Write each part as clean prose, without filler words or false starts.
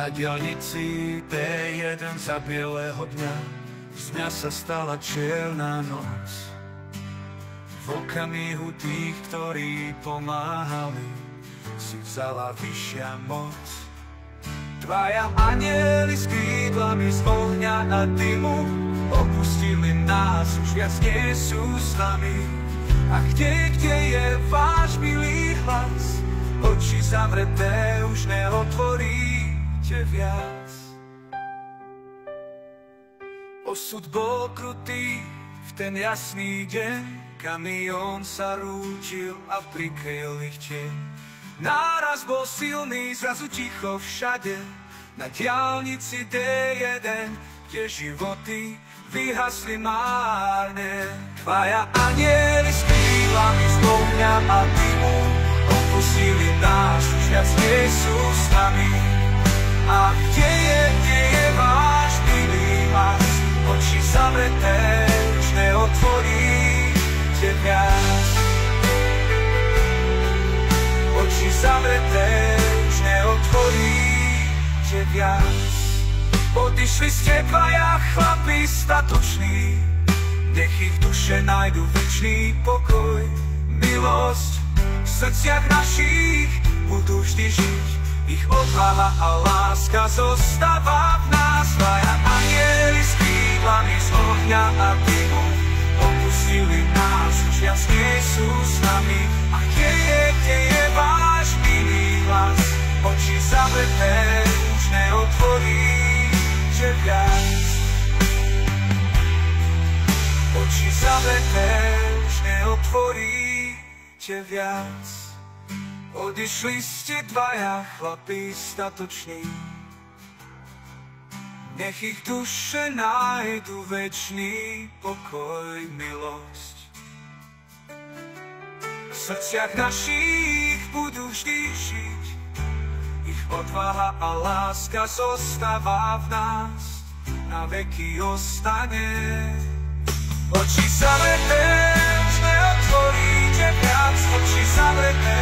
Na diaľnici D1 za bieleho dňa z dňa sa stala čierna noc. V okamihu tých, ktorí pomáhali, si vzala vyššia moc. Dvaja anjeli s krídlami z ohňa a dymu opustili nás, už viac nie sú s nami. A kde je váš milý hlas? Oči zavreté už neotvoríte viac. Osud bol krutý v ten jasný deň, kamión sa rútil a prikryl ich tieň. Náraz bol silný, zrazu ticho všade, na diaľnici D1, kde životy vyhasli márne. Dvaja anjeli s krídlami z ohňa a dymu opustili nás, už viac nie sú s nami. A kde je váš milý hlas? Oči zavreté už neotvoríte viac. Oči zavreté už neotvoríte viac. Odišli ste dvaja chlapi statoční, nech ich duše nájdu večný pokoj. Milosť v srdciach našich budú vždy žiť, ich odvaha a láska zostáva v nás. Dvaja anjeli s krídlami z ohňa a dymu opustili nás, už viac nie sú s nami. A kde je váš milý hlas? Oči zavreté už neotvoríte viac. Oči zavreté už neotvoríte viac. Odišli ste dvaja chlapi statoční, nech ich duše nájdu večný pokoj, milosť. V srdciach našich budú vždy žiť, ich odvaha a láska zostáva v nás, na veky ostane. Oči zavreté už neotvoríte viac, oči zavreté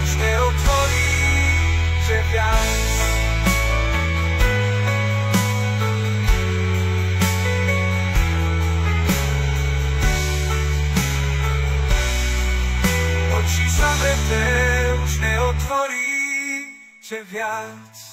už neotvoríte viac. Oči zavreté už neotvoríte viac.